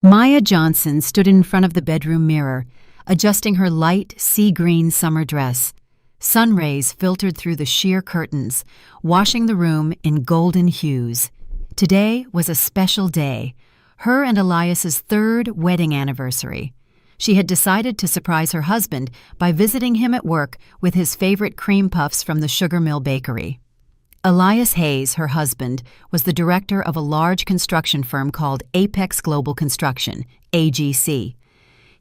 Maya Johnson stood in front of the bedroom mirror, adjusting her light sea-green summer dress. Sun rays filtered through the sheer curtains, washing the room in golden hues. Today was a special day, her and Elias's third wedding anniversary. She had decided to surprise her husband by visiting him at work with his favorite cream puffs from the Sugar Mill Bakery. Elias Hayes, her husband, was the director of a large construction firm called Apex Global Construction, AGC.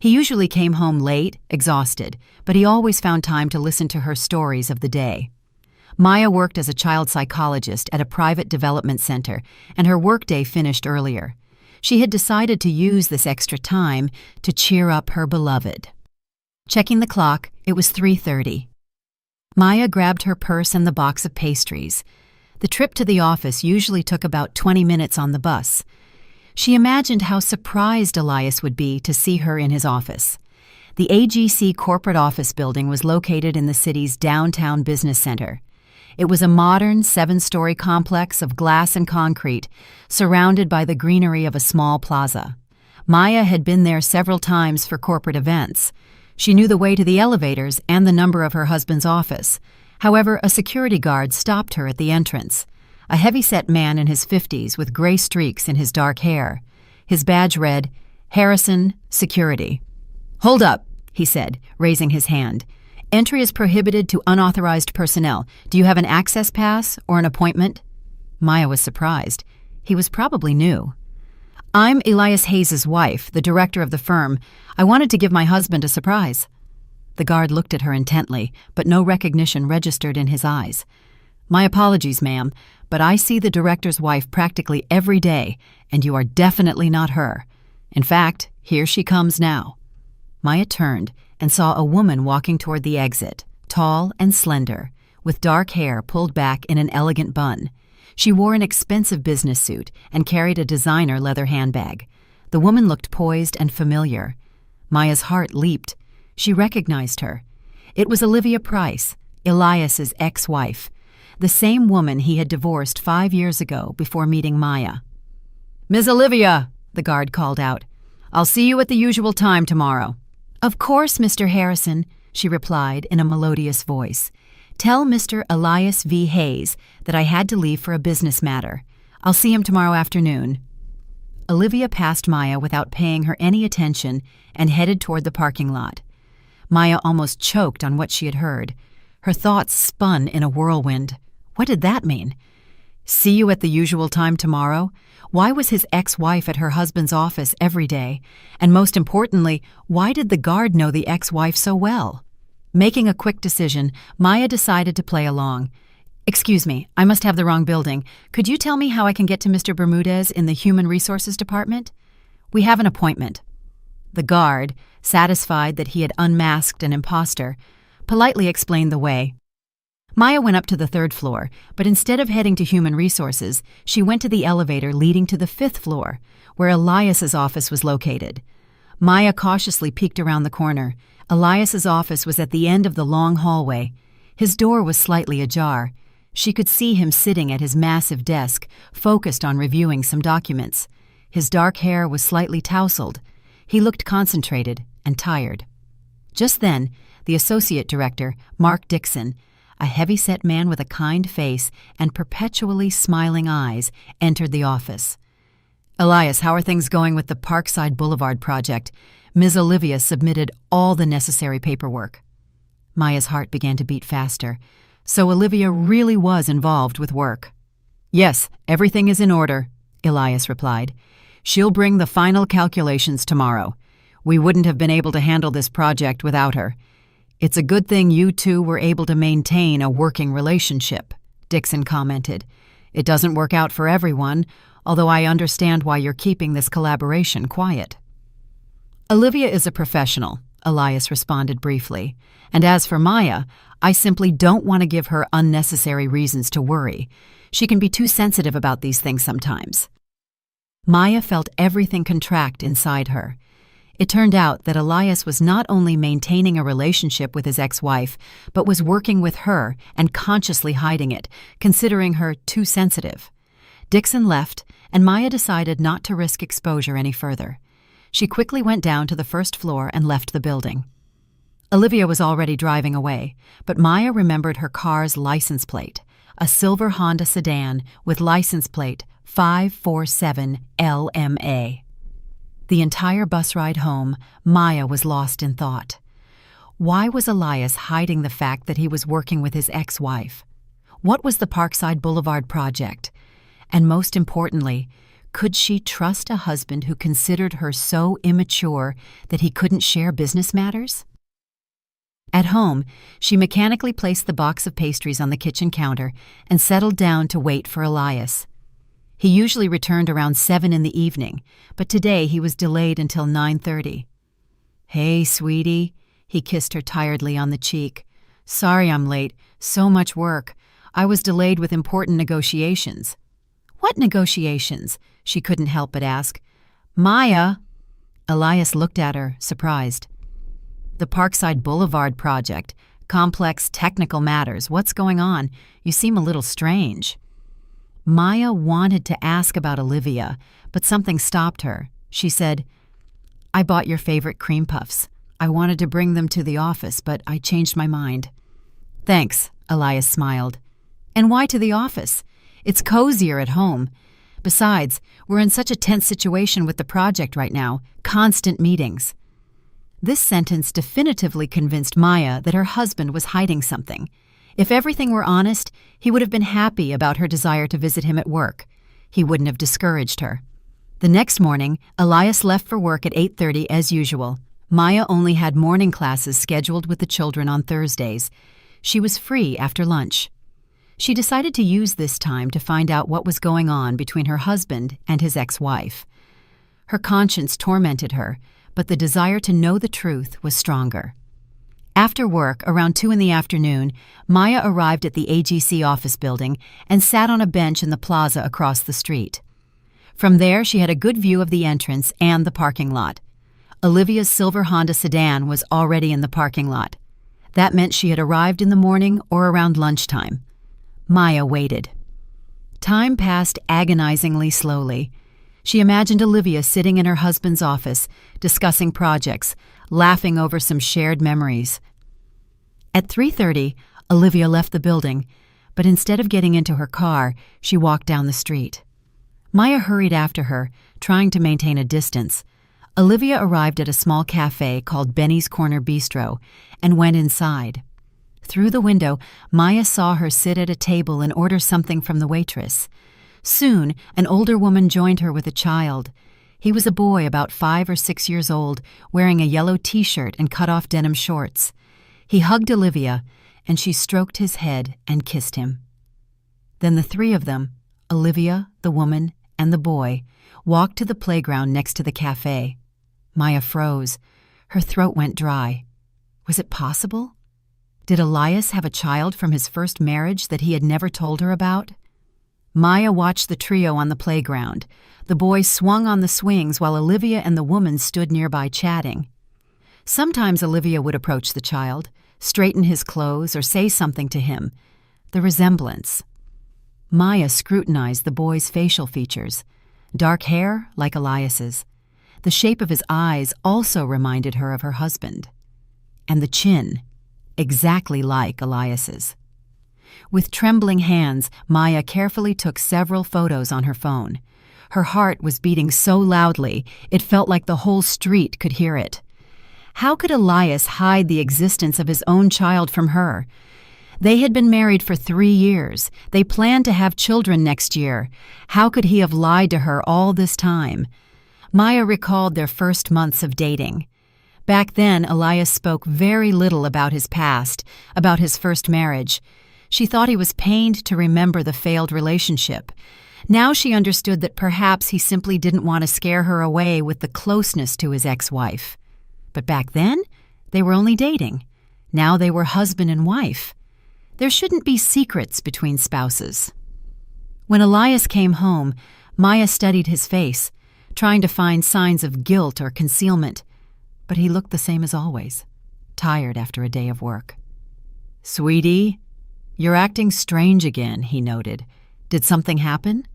He usually came home late, exhausted, but he always found time to listen to her stories of the day. Maya worked as a child psychologist at a private development center, and her workday finished earlier. She had decided to use this extra time to cheer up her beloved. Checking the clock, it was 3:30. Maya grabbed her purse and the box of pastries. The trip to the office usually took about 20 minutes on the bus. She imagined how surprised Elias would be to see her in his office. The AGC corporate office building was located in the city's downtown business center. It was a modern 7-story complex of glass and concrete, surrounded by the greenery of a small plaza. Maya had been there several times for corporate events. She knew the way to the elevators and the number of her husband's office. However, a security guard stopped her at the entrance. A heavy-set man in his 50s with gray streaks in his dark hair. His badge read, "Harrison, Security." "Hold up," he said, raising his hand. "Entry is prohibited to unauthorized personnel. Do you have an access pass or an appointment?" Maya was surprised. He was probably new. "I'm Elias Hayes' wife, the director of the firm. I wanted to give my husband a surprise." The guard looked at her intently, but no recognition registered in his eyes. "My apologies, ma'am, but I see the director's wife practically every day, and you are definitely not her. In fact, here she comes now." Maya turned and saw a woman walking toward the exit, tall and slender, with dark hair pulled back in an elegant bun. She wore an expensive business suit and carried a designer leather handbag. The woman looked poised and familiar. Maya's heart leaped. She recognized her. It was Olivia Price, Elias's ex-wife, the same woman he had divorced 5 years ago before meeting Maya. "Ms. Olivia," the guard called out, "I'll see you at the usual time tomorrow." "Of course, Mr. Harrison," she replied in a melodious voice. "Tell Mr. Elias V. Hayes that I had to leave for a business matter. I'll see him tomorrow afternoon." Olivia passed Maya without paying her any attention and headed toward the parking lot. Maya almost choked on what she had heard. Her thoughts spun in a whirlwind. What did that mean? See you at the usual time tomorrow? Why was his ex-wife at her husband's office every day? And most importantly, why did the guard know the ex-wife so well? Making a quick decision, Maya decided to play along. "Excuse me, I must have the wrong building. Could you tell me how I can get to Mr. Bermudez in the Human Resources Department?" "We have an appointment." The guard, satisfied that he had unmasked an imposter, politely explained the way. Maya went up to the 3rd floor, but instead of heading to Human Resources, she went to the elevator leading to the 5th floor, where Elias's office was located. Maya cautiously peeked around the corner. Elias's office was at the end of the long hallway. His door was slightly ajar. She could see him sitting at his massive desk, focused on reviewing some documents. His dark hair was slightly tousled. He looked concentrated and tired. Just then, the associate director, Mark Dixon, a heavy-set man with a kind face and perpetually smiling eyes, entered the office. "Elias, how are things going with the Parkside Boulevard project?" Ms. Olivia submitted all the necessary paperwork. Maya's heart began to beat faster. So Olivia really was involved with work. "Yes, everything is in order," Elias replied. "She'll bring the final calculations tomorrow. We wouldn't have been able to handle this project without her. It's a good thing you two were able to maintain a working relationship," Dixon commented. "It doesn't work out for everyone, although I understand why you're keeping this collaboration quiet." "Olivia is a professional," Elias responded briefly. "And as for Maya, I simply don't want to give her unnecessary reasons to worry. She can be too sensitive about these things sometimes." Maya felt everything contract inside her. It turned out that Elias was not only maintaining a relationship with his ex-wife, but was working with her and consciously hiding it, considering her too sensitive. Dixon left, and Maya decided not to risk exposure any further. She quickly went down to the first floor and left the building. Olivia was already driving away, but Maya remembered her car's license plate, a silver Honda sedan with license plate 547LMA. The entire bus ride home, Maya was lost in thought. Why was Elias hiding the fact that he was working with his ex-wife? What was the Parkside Boulevard project? And most importantly, could she trust a husband who considered her so immature that he couldn't share business matters? At home, she mechanically placed the box of pastries on the kitchen counter and settled down to wait for Elias. He usually returned around 7 in the evening, but today he was delayed until 9:30. "Hey, sweetie," he kissed her tiredly on the cheek. "Sorry I'm late. So much work. I was delayed with important negotiations." "What negotiations?" she couldn't help but ask. "Maya." Elias looked at her, surprised. "The Parkside Boulevard project. Complex technical matters. What's going on? You seem a little strange." Maya wanted to ask about Olivia, but something stopped her. She said, "I bought your favorite cream puffs. I wanted to bring them to the office, but I changed my mind." "Thanks," Elias smiled. "And why to the office? It's cozier at home. Besides, we're in such a tense situation with the project right now, constant meetings." This sentence definitively convinced Maya that her husband was hiding something. If everything were honest, he would have been happy about her desire to visit him at work. He wouldn't have discouraged her. The next morning, Elias left for work at 8:30 as usual. Maya only had morning classes scheduled with the children on Thursdays. She was free after lunch. She decided to use this time to find out what was going on between her husband and his ex-wife. Her conscience tormented her, but the desire to know the truth was stronger. After work, around 2 in the afternoon, Maya arrived at the AGC office building and sat on a bench in the plaza across the street. From there, she had a good view of the entrance and the parking lot. Olivia's silver Honda sedan was already in the parking lot. That meant she had arrived in the morning or around lunchtime. Maya waited. Time passed agonizingly slowly. She imagined Olivia sitting in her husband's office, discussing projects, laughing over some shared memories. At 3:30, Olivia left the building, but instead of getting into her car, she walked down the street. Maya hurried after her, trying to maintain a distance. Olivia arrived at a small cafe called Benny's Corner Bistro and went inside. Through the window, Maya saw her sit at a table and order something from the waitress. Soon, an older woman joined her with a child. He was a boy about 5 or 6 years old, wearing a yellow t-shirt and cut-off denim shorts. He hugged Olivia, and she stroked his head and kissed him. Then the three of them, Olivia, the woman, and the boy, walked to the playground next to the cafe. Maya froze. Her throat went dry. Was it possible? Did Elias have a child from his first marriage that he had never told her about? Maya watched the trio on the playground. The boy swung on the swings while Olivia and the woman stood nearby chatting. Sometimes Olivia would approach the child, straighten his clothes, or say something to him. The resemblance. Maya scrutinized the boy's facial features. Dark hair, like Elias's. The shape of his eyes also reminded her of her husband. And the chin, exactly like Elias's. With trembling hands, Maya carefully took several photos on her phone. Her heart was beating so loudly, it felt like the whole street could hear it. How could Elias hide the existence of his own child from her? They had been married for 3 years. They planned to have children next year. How could he have lied to her all this time? Maya recalled their first months of dating. Back then, Elias spoke very little about his past, about his first marriage. She thought he was pained to remember the failed relationship. Now she understood that perhaps he simply didn't want to scare her away with the closeness to his ex-wife. But back then, they were only dating. Now they were husband and wife. There shouldn't be secrets between spouses. When Elias came home, Maya studied his face, trying to find signs of guilt or concealment. But he looked the same as always, tired after a day of work. "Sweetie, you're acting strange again," he noted. "Did something happen?"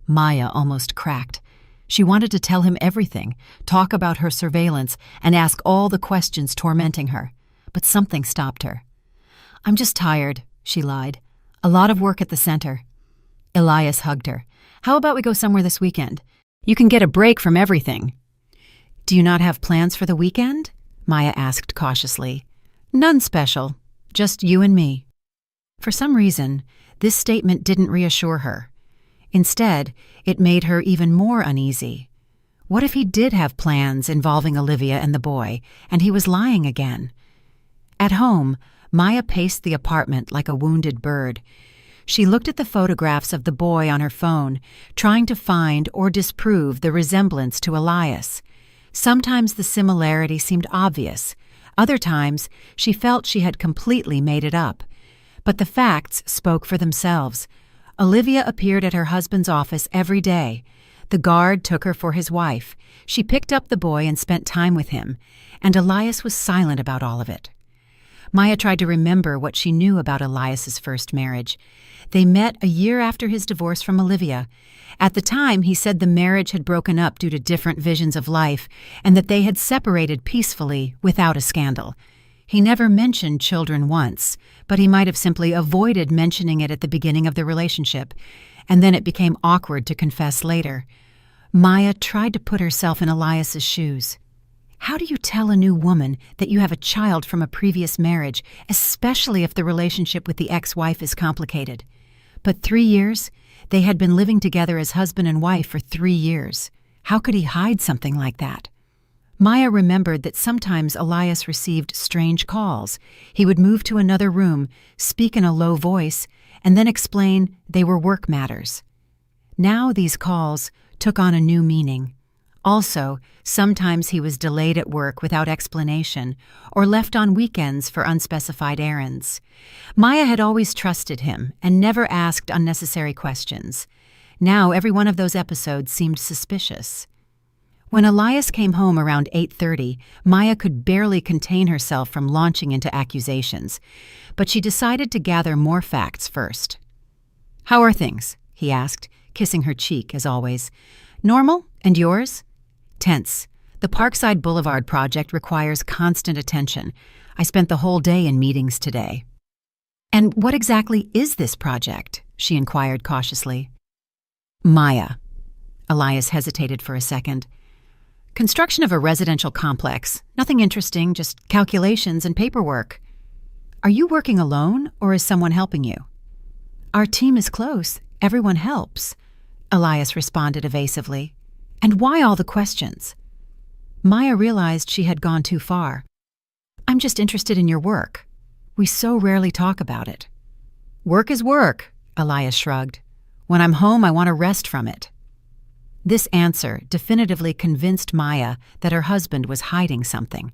Maya almost cracked. She wanted to tell him everything, talk about her surveillance, and ask all the questions tormenting her. But something stopped her. "I'm just tired," she lied. "A lot of work at the center." Elias hugged her. "How about we go somewhere this weekend? You can get a break from everything." "Do you not have plans for the weekend?" Maya asked cautiously. "None special. Just you and me." For some reason, this statement didn't reassure her. Instead, it made her even more uneasy. What if he did have plans involving Olivia and the boy, and he was lying again? At home, Maya paced the apartment like a wounded bird. She looked at the photographs of the boy on her phone, trying to find or disprove the resemblance to Elias. Sometimes the similarity seemed obvious. Other times, she felt she had completely made it up. But the facts spoke for themselves. Olivia appeared at her husband's office every day. The guard took her for his wife. She picked up the boy and spent time with him. And Elias was silent about all of it. Maya tried to remember what she knew about Elias's first marriage. They met a year after his divorce from Olivia. At the time, he said the marriage had broken up due to different visions of life and that they had separated peacefully without a scandal. He never mentioned children once, but he might have simply avoided mentioning it at the beginning of the relationship, and then it became awkward to confess later. Maya tried to put herself in Elias's shoes. How do you tell a new woman that you have a child from a previous marriage, especially if the relationship with the ex-wife is complicated? But 3 years? They had been living together as husband and wife for 3 years. How could he hide something like that? Maya remembered that sometimes Elias received strange calls. He would move to another room, speak in a low voice, and then explain they were work matters. Now these calls took on a new meaning. Also, sometimes he was delayed at work without explanation or left on weekends for unspecified errands. Maya had always trusted him and never asked unnecessary questions. Now every one of those episodes seemed suspicious. When Elias came home around 8:30, Maya could barely contain herself from launching into accusations, but she decided to gather more facts first. "How are things?" he asked, kissing her cheek as always. "Normal, and yours?" "Tense. The Parkside Boulevard project requires constant attention. I spent the whole day in meetings today." "And what exactly is this project?" she inquired cautiously. "Maya." Elias hesitated for a second. "Construction of a residential complex. Nothing interesting, just calculations and paperwork." "Are you working alone, or is someone helping you?" "Our team is close. Everyone helps," Elias responded evasively. "And why all the questions?" Maya realized she had gone too far. "I'm just interested in your work. We so rarely talk about it." "Work is work," Elias shrugged. "When I'm home, I want to rest from it." This answer definitively convinced Maya that her husband was hiding something.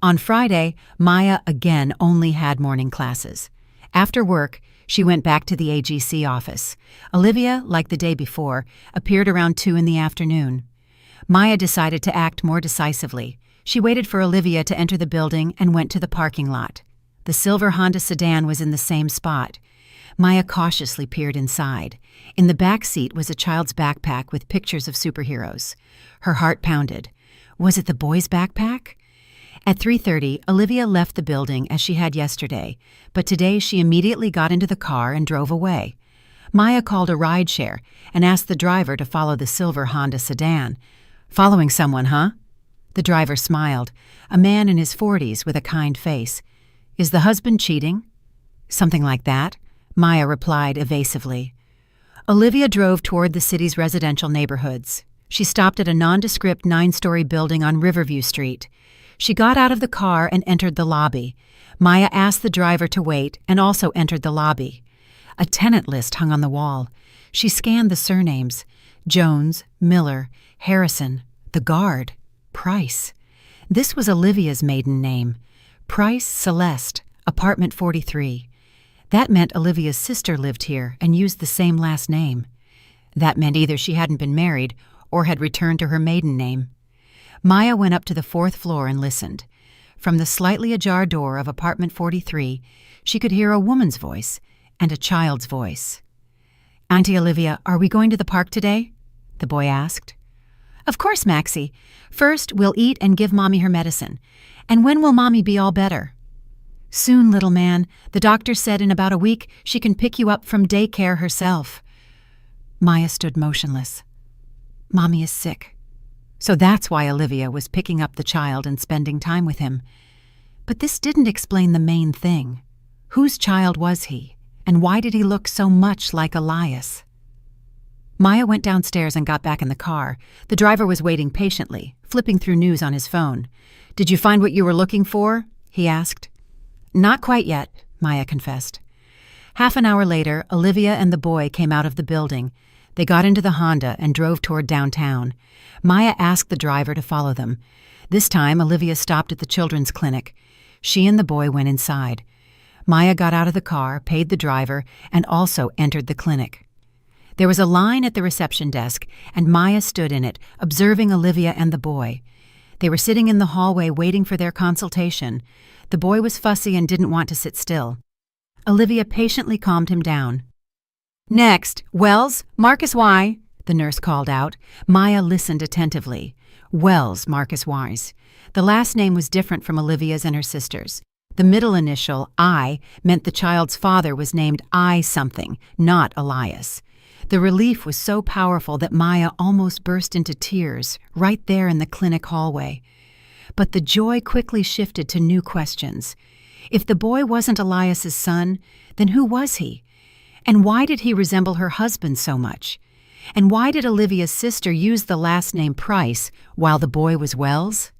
On Friday, Maya again only had morning classes. After work, she went back to the AGC office. Olivia, like the day before, appeared around 2 in the afternoon. Maya decided to act more decisively. She waited for Olivia to enter the building and went to the parking lot. The silver Honda sedan was in the same spot. Maya cautiously peered inside. In the back seat was a child's backpack with pictures of superheroes. Her heart pounded. Was it the boy's backpack? At 3:30, Olivia left the building as she had yesterday, but today she immediately got into the car and drove away. Maya called a rideshare and asked the driver to follow the silver Honda sedan. "Following someone, huh?" The driver smiled, a man in his 40s with a kind face. "Is the husband cheating?" "Something like that," Maya replied evasively. Olivia drove toward the city's residential neighborhoods. She stopped at a nondescript 9-story building on Riverview Street. She got out of the car and entered the lobby. Maya asked the driver to wait and also entered the lobby. A tenant list hung on the wall. She scanned the surnames: Jones, Miller, Harrison, the guard, Price. This was Olivia's maiden name. Price Celeste, apartment 43. That meant Olivia's sister lived here and used the same last name. That meant either she hadn't been married or had returned to her maiden name. Maya went up to the 4th floor and listened. From the slightly ajar door of apartment 43, she could hear a woman's voice and a child's voice. "Auntie Olivia, are we going to the park today?" the boy asked. Of course, Maxie. First, we'll eat and give Mommy her medicine. And when will Mommy be all better? Soon, little man. The doctor said in about a week she can pick you up from daycare herself. Maya stood motionless. Mommy is sick. So that's why Olivia was picking up the child and spending time with him. But this didn't explain the main thing. Whose child was he? And why did he look so much like Elias? Maya went downstairs and got back in the car. The driver was waiting patiently, flipping through news on his phone. Did you find what you were looking for? He asked. Not quite yet, Maya confessed. Half an hour later, Olivia and the boy came out of the building. They got into the Honda and drove toward downtown. Maya asked the driver to follow them. This time, Olivia stopped at the children's clinic. She and the boy went inside. Maya got out of the car, paid the driver, and also entered the clinic. There was a line at the reception desk, and Maya stood in it, observing Olivia and the boy. They were sitting in the hallway waiting for their consultation. The boy was fussy and didn't want to sit still. Olivia patiently calmed him down. Next, Wells, Marcus Y., the nurse called out. Maya listened attentively. Wells, Marcus Wise. The last name was different from Olivia's and her sister's. The middle initial, I, meant the child's father was named I something, not Elias. The relief was so powerful that Maya almost burst into tears, right there in the clinic hallway. But the joy quickly shifted to new questions. If the boy wasn't Elias's son, then who was he? And why did he resemble her husband so much? And why did Olivia's sister use the last name Price while the boy was Wells?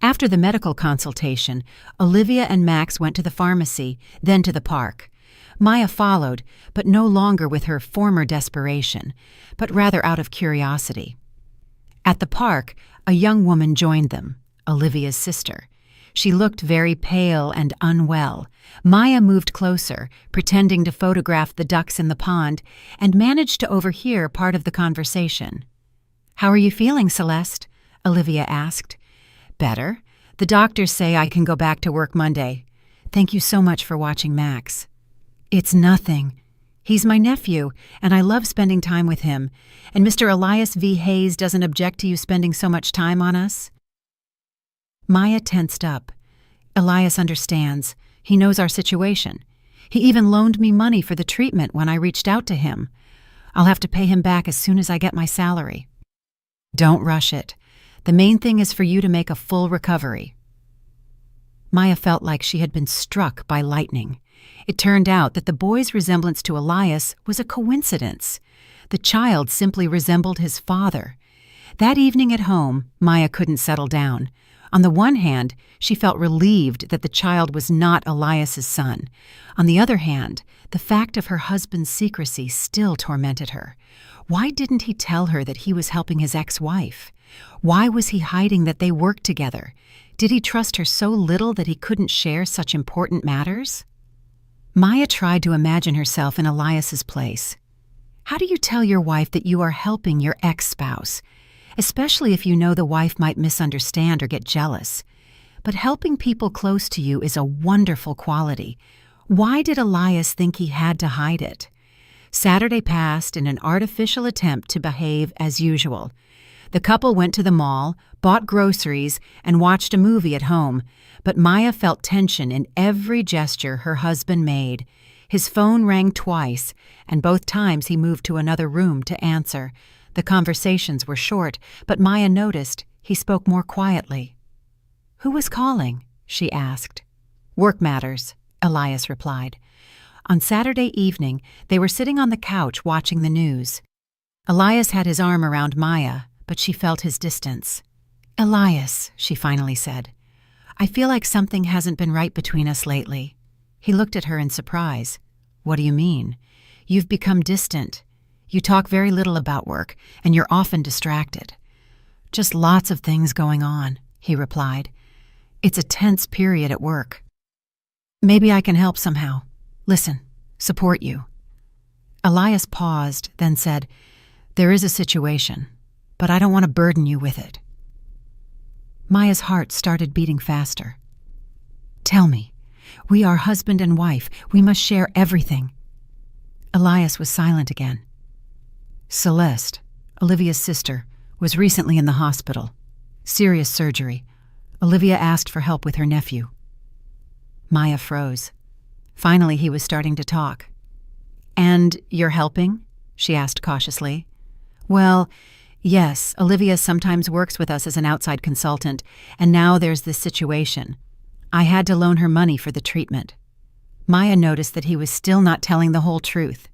After the medical consultation, Olivia and Max went to the pharmacy, then to the park. Maya followed, but no longer with her former desperation, but rather out of curiosity. At the park, a young woman joined them, Olivia's sister. She looked very pale and unwell. Maya moved closer, pretending to photograph the ducks in the pond, and managed to overhear part of the conversation. "How are you feeling, Celeste?" Olivia asked. "Better. The doctors say I can go back to work Monday. Thank you so much for watching Max." "It's nothing. He's my nephew, and I love spending time with him. And Mr. Elias V. Hayes doesn't object to you spending so much time on us?" Maya tensed up. "Elias understands. He knows our situation. He even loaned me money for the treatment when I reached out to him. I'll have to pay him back as soon as I get my salary." "Don't rush it. The main thing is for you to make a full recovery." Maya felt like she had been struck by lightning. It turned out that the boy's resemblance to Elias was a coincidence. The child simply resembled his father. That evening at home, Maya couldn't settle down. On the one hand, she felt relieved that the child was not Elias's son. On the other hand, the fact of her husband's secrecy still tormented her. Why didn't he tell her that he was helping his ex-wife? Why was he hiding that they worked together? Did he trust her so little that he couldn't share such important matters? Maya tried to imagine herself in Elias's place. How do you tell your wife that you are helping your ex-spouse? Especially if you know the wife might misunderstand or get jealous. But helping people close to you is a wonderful quality. Why did Elias think he had to hide it? Saturday passed in an artificial attempt to behave as usual. The couple went to the mall, bought groceries, and watched a movie at home, but Maya felt tension in every gesture her husband made. His phone rang twice, and both times he moved to another room to answer. The conversations were short, but Maya noticed he spoke more quietly. "Who was calling?" she asked. "Work matters," Elias replied. On Saturday evening, they were sitting on the couch watching the news. Elias had his arm around Maya, but she felt his distance. "Elias," she finally said, "I feel like something hasn't been right between us lately." He looked at her in surprise. "What do you mean? You've become distant. You talk very little about work, and you're often distracted." "Just lots of things going on," he replied. "It's a tense period at work." "Maybe I can help somehow. Listen, support you." Elias paused, then said, "There is a situation, but I don't want to burden you with it." Maya's heart started beating faster. "Tell me. We are husband and wife. We must share everything." Elias was silent again. "Celeste, Olivia's sister, Was recently in the hospital. Serious surgery. Olivia asked for help with her nephew. Maya froze. Finally, he was starting to talk. "And you're helping?" she asked cautiously. "Well, yes, Olivia sometimes works with us as an outside consultant, and now there's this situation. I had to loan her money for the treatment." Maya noticed that he was still not telling the whole truth.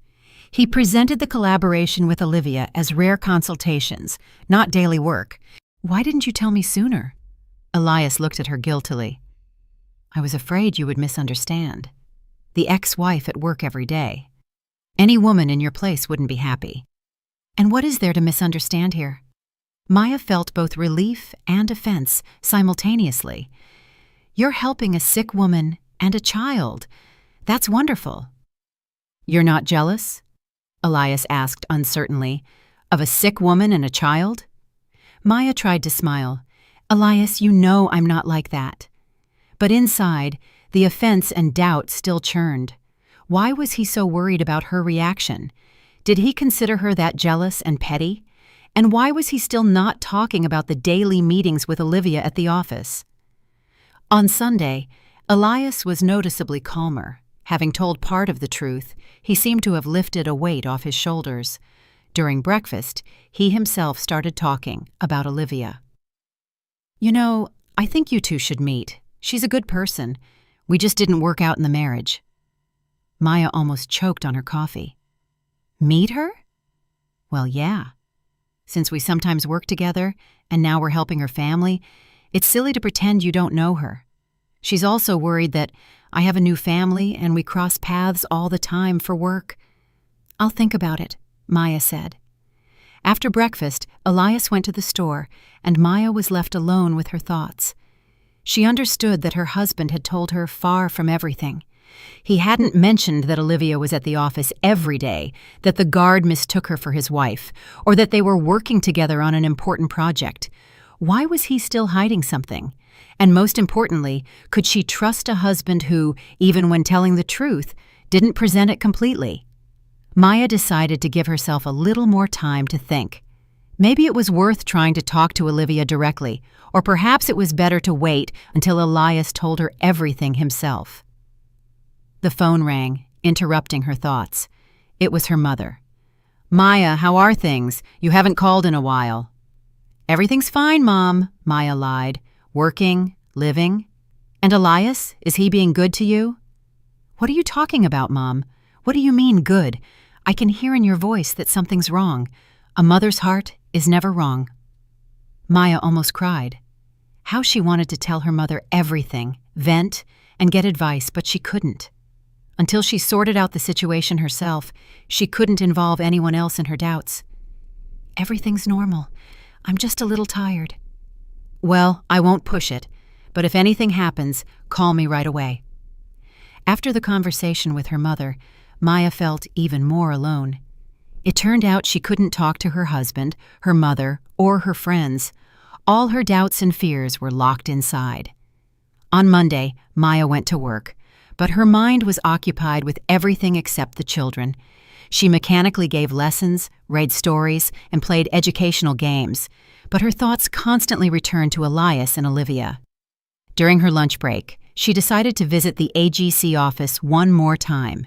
He presented the collaboration with Olivia as rare consultations, not daily work. "Why didn't you tell me sooner?" Elias looked at her guiltily. "I was afraid you would misunderstand. The ex-wife at work every day. Any woman in your place wouldn't be happy. And what is there to misunderstand here?" Maya felt both relief and offense simultaneously. "You're helping a sick woman and a child. That's wonderful." "You're not jealous?" Elias asked uncertainly. "Of a sick woman and a child?" Maya tried to smile. "Elias, you know I'm not like that." But inside, the offense and doubt still churned. Why was he so worried about her reaction? Did he consider her that jealous and petty? And why was he still not talking about the daily meetings with Olivia at the office? On Sunday, Elias was noticeably calmer. Having told part of the truth, he seemed to have lifted a weight off his shoulders. During breakfast, he himself started talking about Olivia. "You know, I think you two should meet. She's a good person. We just didn't work out in the marriage." Maya almost choked on her coffee. "Meet her?" "Well, yeah. Since we sometimes work together, and now we're helping her family, it's silly to pretend you don't know her. She's also worried that I have a new family and we cross paths all the time for work." "I'll think about it," Maya said. After breakfast, Elias went to the store, and Maya was left alone with her thoughts. She understood that her husband had told her far from everything. He hadn't mentioned that Olivia was at the office every day, that the guard mistook her for his wife, or that they were working together on an important project. Why was he still hiding something? And most importantly, could she trust a husband who, even when telling the truth, didn't present it completely? Maya decided to give herself a little more time to think. Maybe it was worth trying to talk to Olivia directly, or perhaps it was better to wait until Elias told her everything himself. The phone rang, interrupting her thoughts. It was her mother. "Maya, how are things? You haven't called in a while." "Everything's fine, Mom," Maya lied. "Working, living. And Elias, is he being good to you?" "What are you talking about, Mom? What do you mean, good? I can hear in your voice that something's wrong. A mother's heart is never wrong." Maya almost cried. How she wanted to tell her mother everything, vent, and get advice, but she couldn't. Until she sorted out the situation herself, she couldn't involve anyone else in her doubts. "Everything's normal. I'm just a little tired." "Well, I won't push it, but if anything happens, call me right away." After the conversation with her mother, Maya felt even more alone. It turned out she couldn't talk to her husband, her mother, or her friends. All her doubts and fears were locked inside. On Monday, Maya went to work, but her mind was occupied with everything except the children. She mechanically gave lessons, read stories, and played educational games, but her thoughts constantly returned to Elias and Olivia. During her lunch break, she decided to visit the AGC office one more time.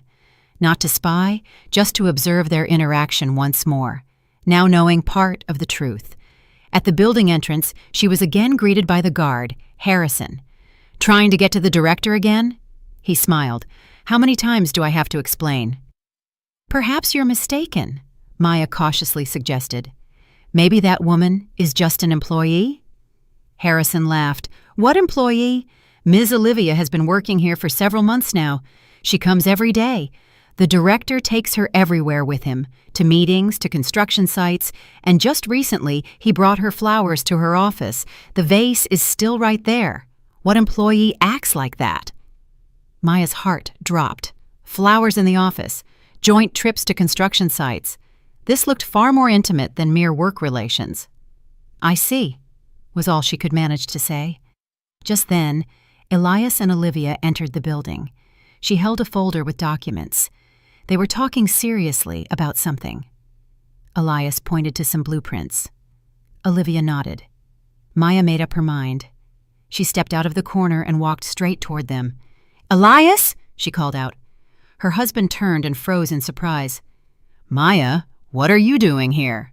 Not to spy, just to observe their interaction once more, now knowing part of the truth. At the building entrance, she was again greeted by the guard, Harrison. "Trying to get to the director again?" He smiled. "How many times do I have to explain?" "Perhaps you're mistaken," Maya cautiously suggested. "Maybe that woman is just an employee?" Harrison laughed. "What employee? Ms. Olivia has been working here for several months now. She comes every day. The director takes her everywhere with him, to meetings, to construction sites, and just recently he brought her flowers to her office. The vase is still right there. What employee acts like that?" Maya's heart dropped. Flowers in the office, joint trips to construction sites. This looked far more intimate than mere work relations. "I see," was all she could manage to say. Just then, Elias and Olivia entered the building. She held a folder with documents. They were talking seriously about something. Elias pointed to some blueprints. Olivia nodded. Maya made up her mind. She stepped out of the corner and walked straight toward them. "Elias!" she called out. Her husband turned and froze in surprise. "Maya, what are you doing here?"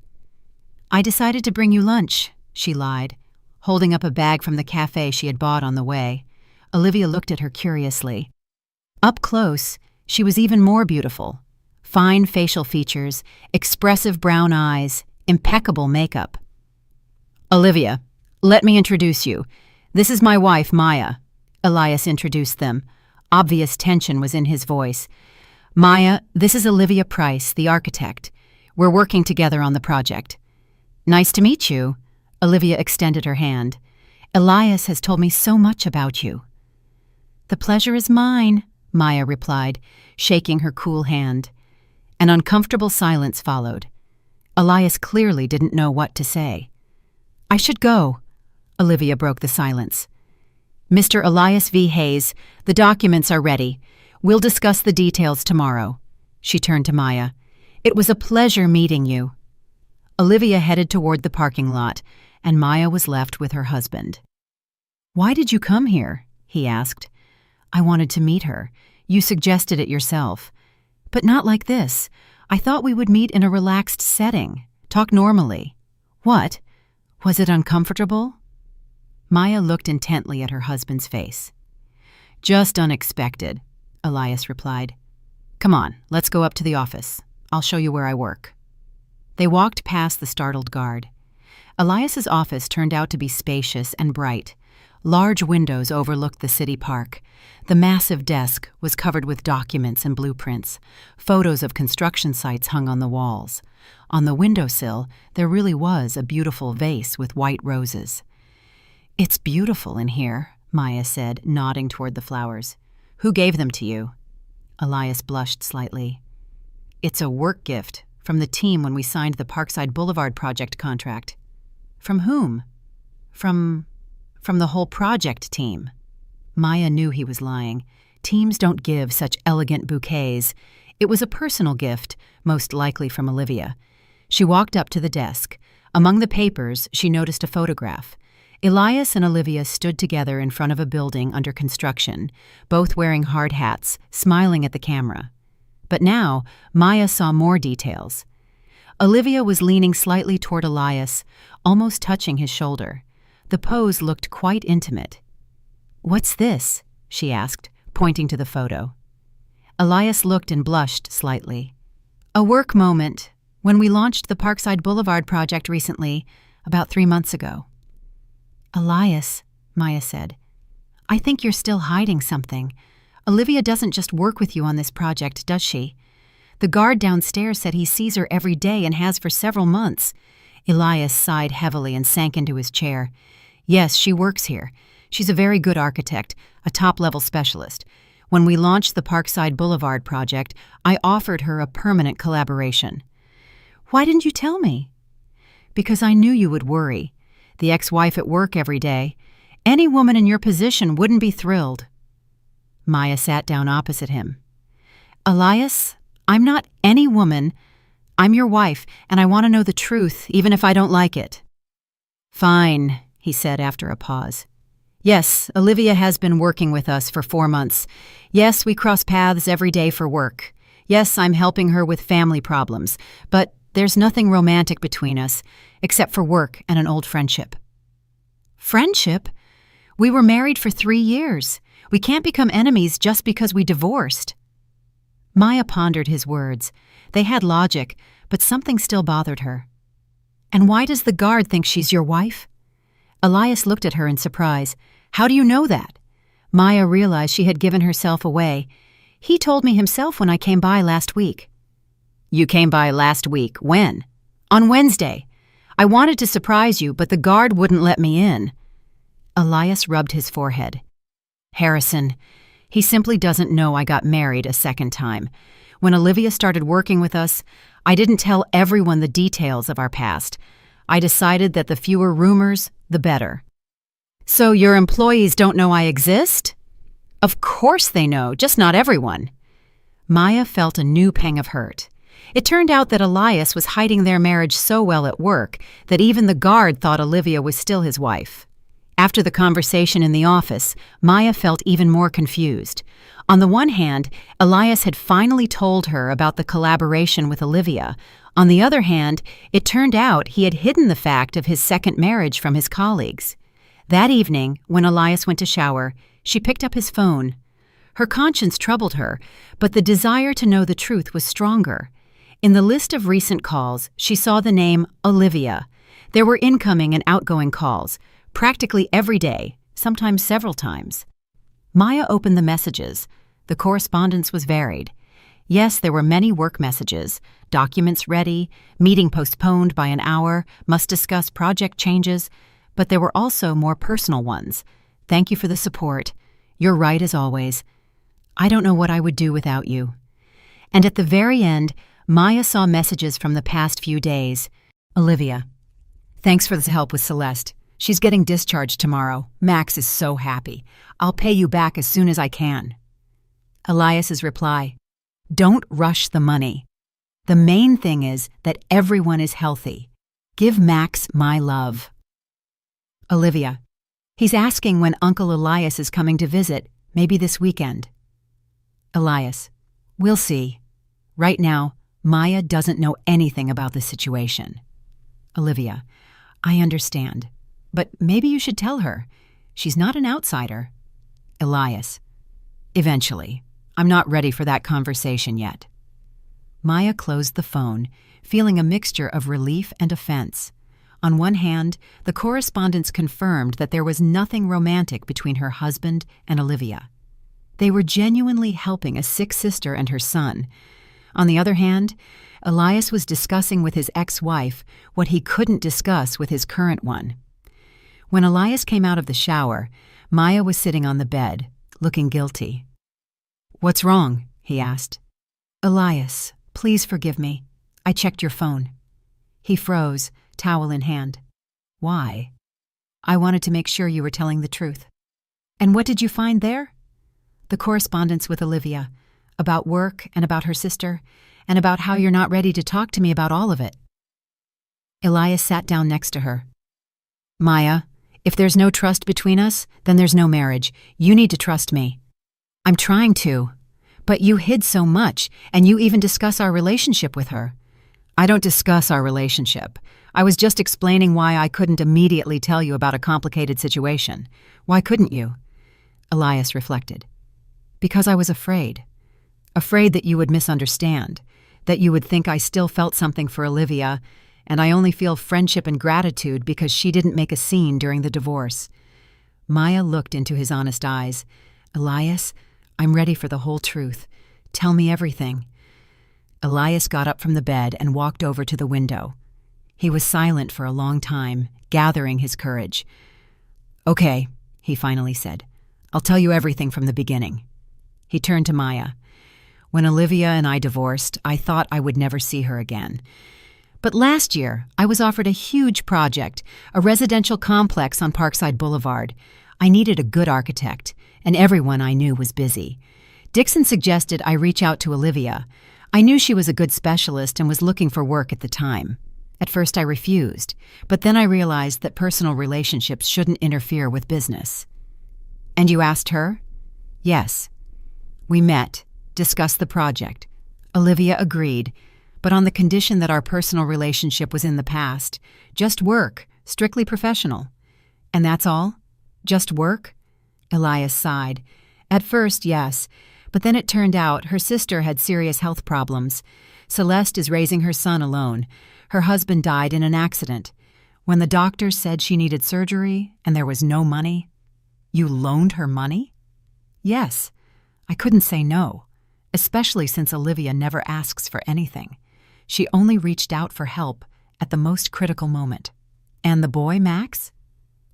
"I decided to bring you lunch," she lied, holding up a bag from the cafe she had bought on the way. Olivia looked at her curiously. Up close, she was even more beautiful. Fine facial features, expressive brown eyes, impeccable makeup. "Olivia, let me introduce you. This is my wife, Maya." Elias introduced them. Obvious tension was in his voice. "Maya, this is Olivia Price, the architect. We're working together on the project." "Nice to meet you." Olivia extended her hand. "Elias has told me so much about you." "The pleasure is mine," Maya replied, shaking her cool hand. An uncomfortable silence followed. Elias clearly didn't know what to say. "I should go," Olivia broke the silence. "Mr. Elias V. Hayes, the documents are ready. We'll discuss the details tomorrow." She turned to Maya. "It was a pleasure meeting you." Olivia headed toward the parking lot, and Maya was left with her husband. "Why did you come here?" he asked. "I wanted to meet her. You suggested it yourself. But not like this. I thought we would meet in a relaxed setting, talk normally." "What? Was it uncomfortable?" Maya looked intently at her husband's face. "Just unexpected," Elias replied. "Come on, let's go up to the office. I'll show you where I work." They walked past the startled guard. Elias's office turned out to be spacious and bright. Large windows overlooked the city park. The massive desk was covered with documents and blueprints. Photos of construction sites hung on the walls. On the windowsill, there really was a beautiful vase with white roses. "It's beautiful in here," Maya said, nodding toward the flowers. "Who gave them to you?" Elias blushed slightly. "It's a work gift from the team when we signed the Parkside Boulevard project contract." "From whom?" From the whole project team." Maya knew he was lying. Teams don't give such elegant bouquets. It was a personal gift, most likely from Olivia. She walked up to the desk. Among the papers, she noticed a photograph. Elias and Olivia stood together in front of a building under construction, both wearing hard hats, smiling at the camera. But now, Maya saw more details. Olivia was leaning slightly toward Elias, almost touching his shoulder. The pose looked quite intimate. "What's this?" she asked, pointing to the photo. Elias looked and blushed slightly. "A work moment, when we launched the Parkside Boulevard project recently, about 3 months ago." "Elias," Maya said, "I think you're still hiding something. Olivia doesn't just work with you on this project, does she? The guard downstairs said he sees her every day and has for several months." Elias sighed heavily and sank into his chair. "Yes, she works here. She's a very good architect, a top-level specialist. When we launched the Parkside Boulevard project, I offered her a permanent collaboration." "Why didn't you tell me?" "Because I knew you would worry. The ex-wife at work every day. Any woman in your position wouldn't be thrilled." Maya sat down opposite him. "Elias, I'm not any woman. I'm your wife, and I want to know the truth, even if I don't like it." "Fine," he said after a pause. "Yes, Olivia has been working with us for 4 months. Yes, we cross paths every day for work. Yes, I'm helping her with family problems. But there's nothing romantic between us, except for work and an old friendship." "Friendship? We were married for 3 years. We can't become enemies just because we divorced." Maya pondered his words. They had logic, but something still bothered her. "And why does the guard think she's your wife?" Elias looked at her in surprise. "How do you know that?" Maya realized she had given herself away. "He told me himself when I came by last week." "You came by last week. When?" "On Wednesday. I wanted to surprise you, but the guard wouldn't let me in." Elias rubbed his forehead. "Harrison, he simply doesn't know I got married a second time. When Olivia started working with us, I didn't tell everyone the details of our past. I decided that the fewer rumors, the better." "So your employees don't know I exist?" "Of course they know, just not everyone." Maya felt a new pang of hurt. It turned out that Elias was hiding their marriage so well at work that even the guard thought Olivia was still his wife. After the conversation in the office, Maya felt even more confused. On the one hand, Elias had finally told her about the collaboration with Olivia. On the other hand, it turned out he had hidden the fact of his second marriage from his colleagues. That evening, when Elias went to shower, she picked up his phone. Her conscience troubled her, but the desire to know the truth was stronger. In the list of recent calls, she saw the name Olivia. There were incoming and outgoing calls, practically every day, sometimes several times. Maya opened the messages. The correspondence was varied. Yes, there were many work messages, documents ready, meeting postponed by an hour, must discuss project changes, but there were also more personal ones. Thank you for the support. You're right as always. I don't know what I would do without you. And at the very end, Maya saw messages from the past few days. Olivia, thanks for the help with Celeste. She's getting discharged tomorrow. Max is so happy. I'll pay you back as soon as I can. Elias's reply, don't rush the money. The main thing is that everyone is healthy. Give Max my love. Olivia, he's asking when Uncle Elias is coming to visit, maybe this weekend. Elias, we'll see. Right now, Maya doesn't know anything about the situation. Olivia, I understand. But maybe you should tell her. She's not an outsider. Elias, eventually. I'm not ready for that conversation yet. Maya closed the phone, feeling a mixture of relief and offense. On one hand, the correspondence confirmed that there was nothing romantic between her husband and Olivia. They were genuinely helping a sick sister and her son. On the other hand, Elias was discussing with his ex-wife what he couldn't discuss with his current one. When Elias came out of the shower, Maya was sitting on the bed, looking guilty. What's wrong? He asked. Elias, please forgive me. I checked your phone. He froze, towel in hand. Why? I wanted to make sure you were telling the truth. And what did you find there? The correspondence with Olivia, about work and about her sister, and about how you're not ready to talk to me about all of it. Elias sat down next to her. Maya, if there's no trust between us, then there's no marriage. You need to trust me. I'm trying to. But you hid so much, and you even discuss our relationship with her. I don't discuss our relationship. I was just explaining why I couldn't immediately tell you about a complicated situation. Why couldn't you? Elias reflected. Because I was afraid. Afraid that you would misunderstand, that you would think I still felt something for Olivia, and I only feel friendship and gratitude because she didn't make a scene during the divorce. Maya looked into his honest eyes. Elias, I'm ready for the whole truth. Tell me everything. Elias got up from the bed and walked over to the window. He was silent for a long time, gathering his courage. Okay, he finally said. I'll tell you everything from the beginning. He turned to Maya. When Olivia and I divorced, I thought I would never see her again. But last year, I was offered a huge project, a residential complex on Parkside Boulevard. I needed a good architect, and everyone I knew was busy. Dixon suggested I reach out to Olivia. I knew she was a good specialist and was looking for work at the time. At first I refused, but then I realized that personal relationships shouldn't interfere with business. And you asked her? Yes. We met, discussed the project. Olivia agreed, but on the condition that our personal relationship was in the past. Just work, strictly professional. And that's all? Just work? Elias sighed. At first, yes, but then it turned out her sister had serious health problems. Celeste is raising her son alone. Her husband died in an accident. When the doctors said she needed surgery and there was no money. You loaned her money? Yes. I couldn't say no, especially since Olivia never asks for anything. She only reached out for help at the most critical moment. And the boy, Max?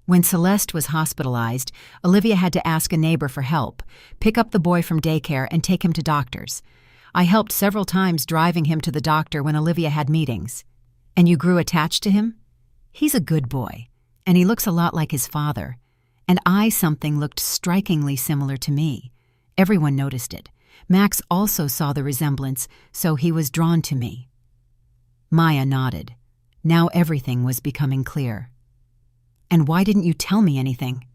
When Celeste was hospitalized, Olivia had to ask a neighbor for help, pick up the boy from daycare and take him to doctors. I helped several times driving him to the doctor when Olivia had meetings. And you grew attached to him? He's a good boy, and he looks a lot like his father. And something looked strikingly similar to me. Everyone noticed it. Max also saw the resemblance, so he was drawn to me. Maya nodded. Now everything was becoming clear. And why didn't you tell me anything?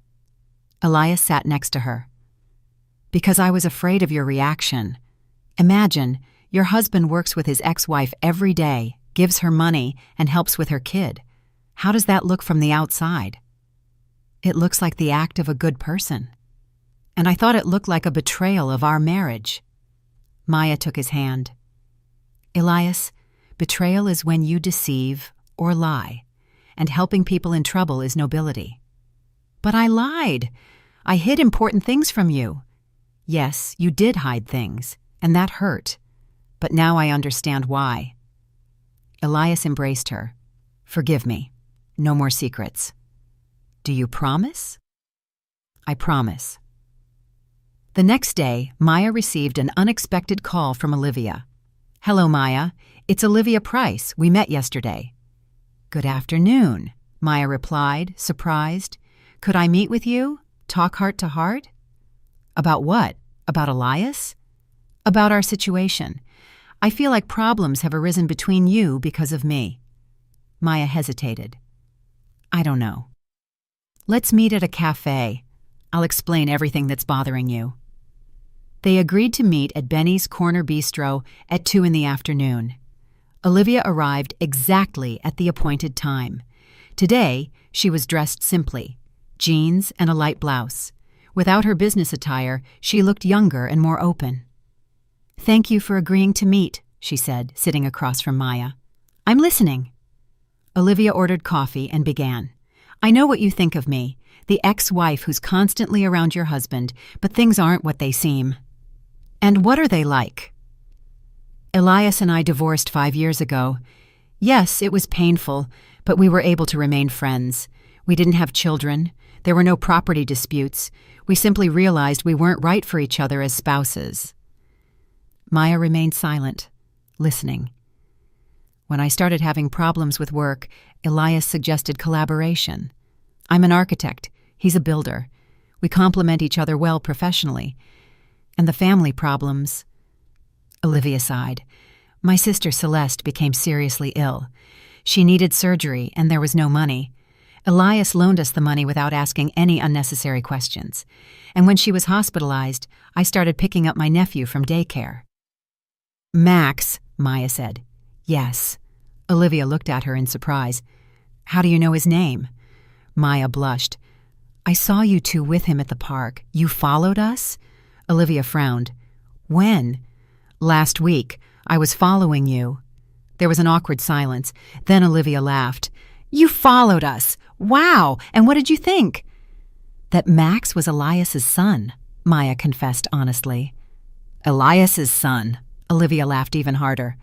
Elias sat next to her. Because I was afraid of your reaction. Imagine, your husband works with his ex-wife every day, gives her money, and helps with her kid. How does that look from the outside? It looks like the act of a good person. And I thought it looked like a betrayal of our marriage. Maya took his hand. Elias, betrayal is when you deceive or lie, and helping people in trouble is nobility. But I lied. I hid important things from you. Yes, you did hide things, and that hurt. But now I understand why. Elias embraced her. Forgive me. No more secrets. Do you promise? I promise. The next day, Maya received an unexpected call from Olivia. Hello, Maya. It's Olivia Price. We met yesterday. Good afternoon, Maya replied, surprised. Could I meet with you? Talk heart to heart? About what? About Elias? About our situation. I feel like problems have arisen between you because of me. Maya hesitated. I don't know. Let's meet at a cafe. I'll explain everything that's bothering you. They agreed to meet at Benny's Corner Bistro at 2 p.m. Olivia arrived exactly at the appointed time. Today, she was dressed simply, jeans and a light blouse. Without her business attire, she looked younger and more open. Thank you for agreeing to meet, she said, sitting across from Maya. I'm listening. Olivia ordered coffee and began. I know what you think of me, the ex-wife who's constantly around your husband, but things aren't what they seem. And what are they like? Elias and I divorced 5 years ago. Yes, it was painful, but we were able to remain friends. We didn't have children. There were no property disputes. We simply realized we weren't right for each other as spouses. Maya remained silent, listening. When I started having problems with work, Elias suggested collaboration. I'm an architect. He's a builder. We complement each other well professionally. And the family problems... Olivia sighed. My sister Celeste became seriously ill. She needed surgery, and there was no money. Elias loaned us the money without asking any unnecessary questions. And when she was hospitalized, I started picking up my nephew from daycare. Max, Maya said. Yes. Olivia looked at her in surprise. How do you know his name? Maya blushed. I saw you two with him at the park. You followed us? Olivia frowned. When? Last week. I was following you. There was an awkward silence. Then Olivia laughed. You followed us. Wow! And what did you think? That Max was Elias's son, Maya confessed honestly. Elias's son. Olivia laughed even harder.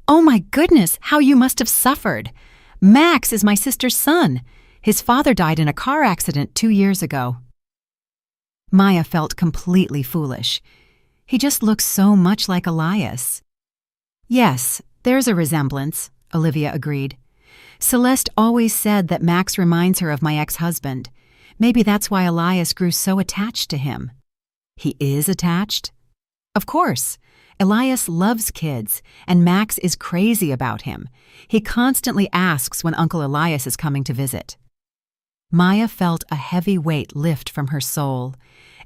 Oh my goodness, how you must have suffered. Max is my sister's son. His father died in a car accident 2 years ago. Maya felt completely foolish. He just looks so much like Elias. Yes, there's a resemblance, Olivia agreed. Celeste always said that Max reminds her of my ex-husband. Maybe that's why Elias grew so attached to him. He is attached? Of course. Elias loves kids, and Max is crazy about him. He constantly asks when Uncle Elias is coming to visit. Maya felt a heavy weight lift from her soul.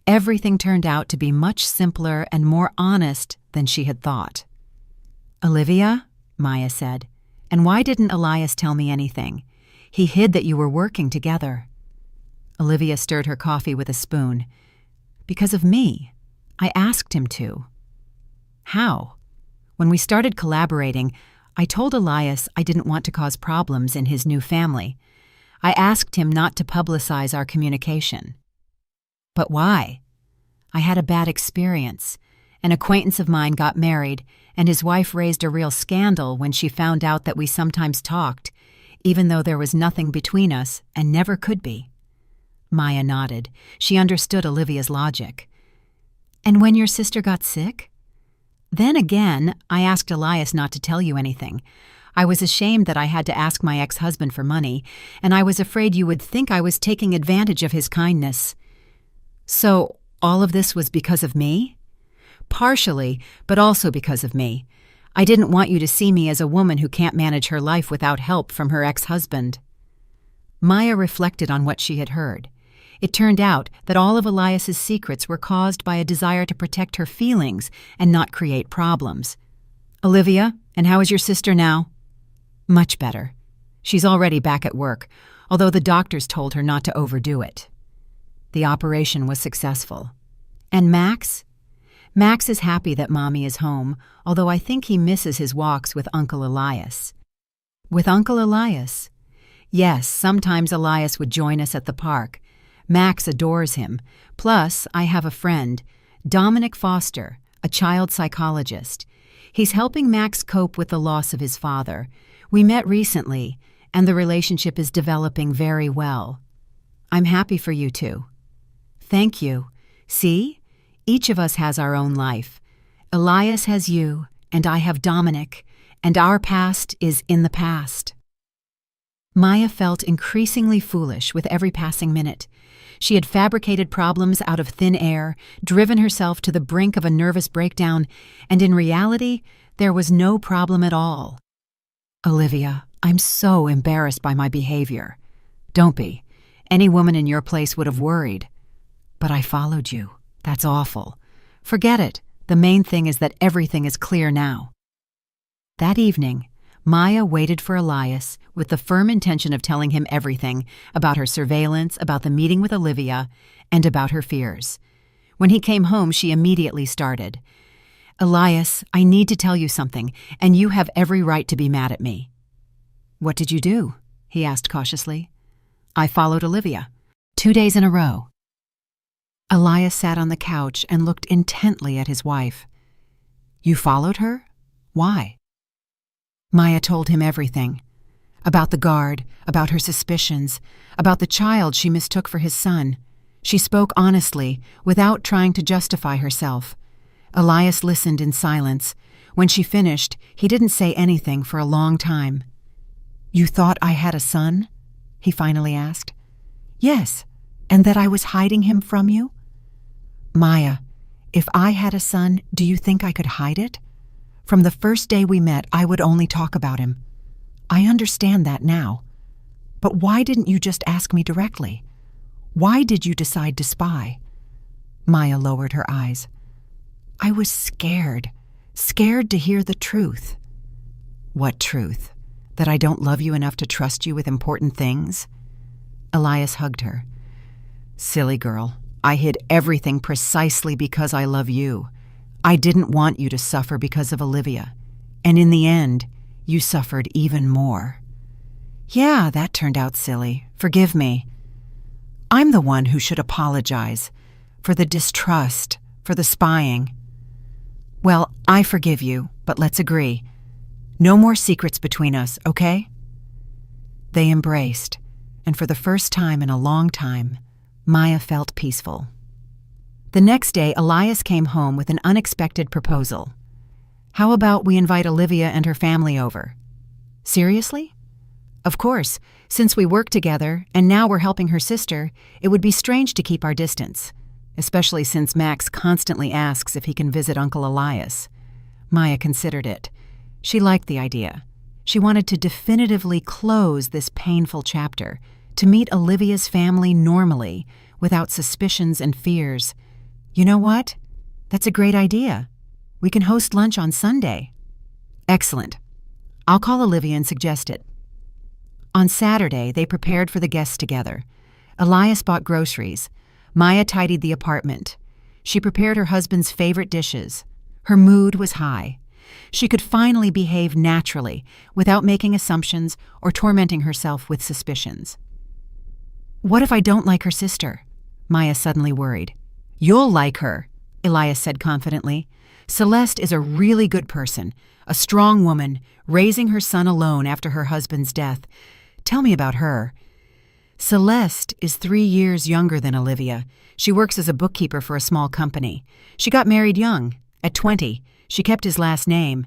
Everything turned out to be much simpler and more honest than she had thought. Olivia, Maya said, and why didn't Elias tell me anything? He hid that you were working together. Olivia stirred her coffee with a spoon. Because of me. I asked him to. How? When we started collaborating, I told Elias I didn't want to cause problems in his new family. I asked him not to publicize our communication. But why? I had a bad experience. An acquaintance of mine got married, and his wife raised a real scandal when she found out that we sometimes talked, even though there was nothing between us and never could be. Maya nodded. She understood Olivia's logic. And when your sister got sick? Then again, I asked Elias not to tell you anything. I was ashamed that I had to ask my ex-husband for money, and I was afraid you would think I was taking advantage of his kindness. So, all of this was because of me? Partially, but also because of me. I didn't want you to see me as a woman who can't manage her life without help from her ex-husband." Maya reflected on what she had heard. It turned out that all of Elias's secrets were caused by a desire to protect her feelings and not create problems. "Olivia, and how is your sister now?" "Much better. She's already back at work, although the doctors told her not to overdo it." The operation was successful. "And Max?" "Max is happy that Mommy is home, although I think he misses his walks with Uncle Elias." "With Uncle Elias?" "Yes, sometimes Elias would join us at the park. Max adores him. Plus, I have a friend, Dominic Foster, a child psychologist. He's helping Max cope with the loss of his father. We met recently, and the relationship is developing very well." "I'm happy for you two." "Thank you. See? Each of us has our own life. Elias has you, and I have Dominic, and our past is in the past." Maya felt increasingly foolish with every passing minute. She had fabricated problems out of thin air, driven herself to the brink of a nervous breakdown, and in reality, there was no problem at all. "Olivia, I'm so embarrassed by my behavior." "Don't be. Any woman in your place would have worried." "But I followed you. That's awful." "Forget it. The main thing is that everything is clear now." That evening, Maya waited for Elias with the firm intention of telling him everything about her surveillance, about the meeting with Olivia, and about her fears. When he came home, she immediately started. "Elias, I need to tell you something, and you have every right to be mad at me." "What did you do?" he asked cautiously. "I followed Olivia. 2 days in a row." Elias sat on the couch and looked intently at his wife. "You followed her? Why?" Maya told him everything. About the guard, about her suspicions, about the child she mistook for his son. She spoke honestly, without trying to justify herself. Elias listened in silence. When she finished, he didn't say anything for a long time. "You thought I had a son?" he finally asked. "Yes, and that I was hiding him from you?" "Maya, if I had a son, do you think I could hide it? From the first day we met, I would only talk about him. I understand that now. But why didn't you just ask me directly? Why did you decide to spy?" Maya lowered her eyes. "I was scared to hear the truth." "What truth? That I don't love you enough to trust you with important things?" Elias hugged her. "Silly girl, I hid everything precisely because I love you. I didn't want you to suffer because of Olivia. And in the end, you suffered even more." "Yeah, that turned out silly. Forgive me. I'm the one who should apologize for the distrust, for the spying." "Well, I forgive you, but let's agree. No more secrets between us, okay?" They embraced, and for the first time in a long time, Maya felt peaceful. The next day, Elias came home with an unexpected proposal. "How about we invite Olivia and her family over?" "Seriously?" "Of course. Since we work together, and now we're helping her sister, it would be strange to keep our distance, especially since Max constantly asks if he can visit Uncle Elias." Maya considered it. She liked the idea. She wanted to definitively close this painful chapter, to meet Olivia's family normally, without suspicions and fears. "You know what? That's a great idea. We can host lunch on Sunday." "Excellent. I'll call Olivia and suggest it." On Saturday, they prepared for the guests together. Elias bought groceries. Maya tidied the apartment. She prepared her husband's favorite dishes. Her mood was high. She could finally behave naturally, without making assumptions or tormenting herself with suspicions. "What if I don't like her sister?" Maya suddenly worried. "You'll like her," Elias said confidently. "Celeste is a really good person, a strong woman, raising her son alone after her husband's death. Tell me about her." "Celeste is 3 years younger than Olivia. She works as a bookkeeper for a small company. She got married young, at 20. She kept his last name.